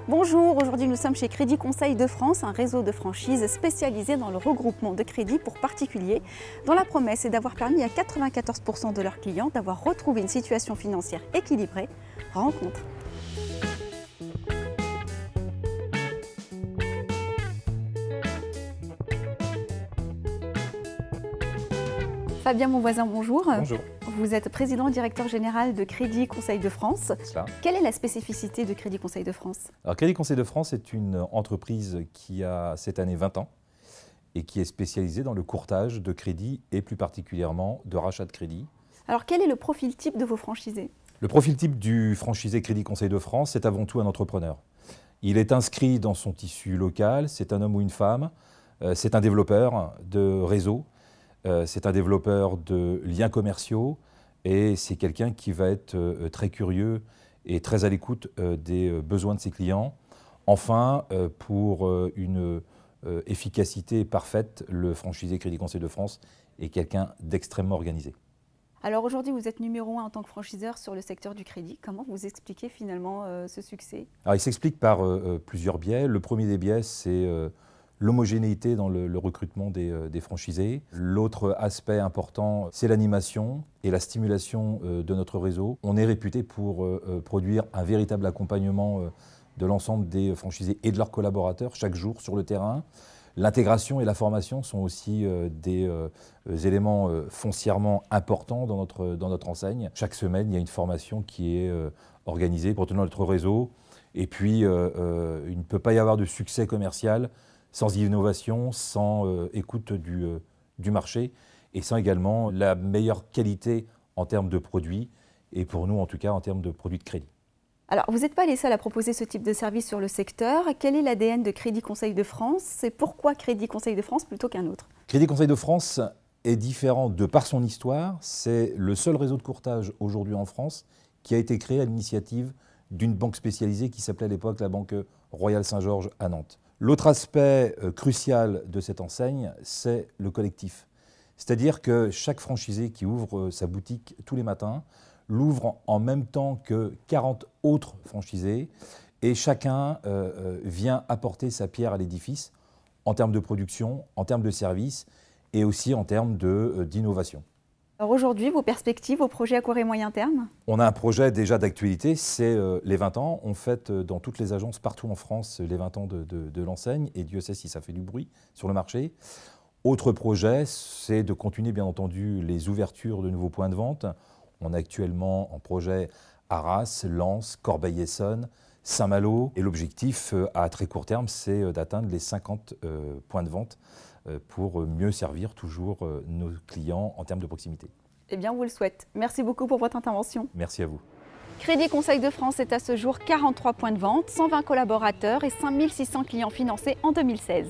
Bonjour, aujourd'hui nous sommes chez Crédit Conseil de France, un réseau de franchises spécialisé dans le regroupement de crédits pour particuliers, dont la promesse est d'avoir permis à 94% de leurs clients d'avoir retrouvé une situation financière équilibrée. Rencontre. Fabien Monvoisin, bonjour. Bonjour. Vous êtes président directeur général de Crédit Conseil de France. Cela. Quelle est la spécificité de Crédit Conseil de France? Alors, Crédit Conseil de France est une entreprise qui a cette année 20 ans et qui est spécialisée dans le courtage de crédit et plus particulièrement de rachat de crédit. Alors quel est le profil type de vos franchisés? Le profil type du franchisé Crédit Conseil de France, c'est avant tout un entrepreneur. Il est inscrit dans son tissu local, c'est un homme ou une femme, c'est un développeur de réseau, c'est un développeur de liens commerciaux et c'est quelqu'un qui va être très curieux et très à l'écoute des besoins de ses clients. Enfin, pour une efficacité parfaite, le franchisé Crédit Conseil de France est quelqu'un d'extrêmement organisé. Alors aujourd'hui, vous êtes numéro 1 en tant que franchiseur sur le secteur du crédit. Comment vous expliquez finalement ce succès? Alors, il s'explique par plusieurs biais. Le premier des biais, c'est l'homogénéité dans le recrutement des franchisés. L'autre aspect important, c'est l'animation et la stimulation de notre réseau. On est réputé pour produire un véritable accompagnement de l'ensemble des franchisés et de leurs collaborateurs chaque jour sur le terrain. L'intégration et la formation sont aussi des éléments foncièrement importants dans notre enseigne. Chaque semaine, il y a une formation qui est organisée pour tenir notre réseau. Et puis, il ne peut pas y avoir de succès commercial sans innovation, sans écoute du marché et sans également la meilleure qualité en termes de produits et pour nous en tout cas en termes de produits de crédit. Alors vous n'êtes pas les seuls à proposer ce type de service sur le secteur. Quel est l'ADN de Crédit Conseil de France et pourquoi Crédit Conseil de France plutôt qu'un autre? Crédit Conseil de France est différent de par son histoire. C'est le seul réseau de courtage aujourd'hui en France qui a été créé à l'initiative d'une banque spécialisée qui s'appelait à l'époque la Banque Royale Saint-Georges à Nantes. L'autre aspect crucial de cette enseigne, c'est le collectif. C'est-à-dire que chaque franchisé qui ouvre sa boutique tous les matins l'ouvre en même temps que 40 autres franchisés et chacun vient apporter sa pierre à l'édifice en termes de production, en termes de services et aussi en termes d'innovation. Alors aujourd'hui, vos perspectives, vos projets à court et moyen terme? On a un projet déjà d'actualité, c'est les 20 ans. On fête dans toutes les agences partout en France les 20 ans de l'enseigne et Dieu sait si ça fait du bruit sur le marché. Autre projet, c'est de continuer bien entendu les ouvertures de nouveaux points de vente. On a actuellement en projet Arras, Lens, Corbeil-Essonnes, Saint-Malo. Et l'objectif à très court terme, c'est d'atteindre les 50 points de vente pour mieux servir toujours nos clients en termes de proximité. Eh bien, on vous le souhaite. Merci beaucoup pour votre intervention. Merci à vous. Crédit Conseil de France est à ce jour 43 points de vente, 120 collaborateurs et 5600 clients financés en 2016.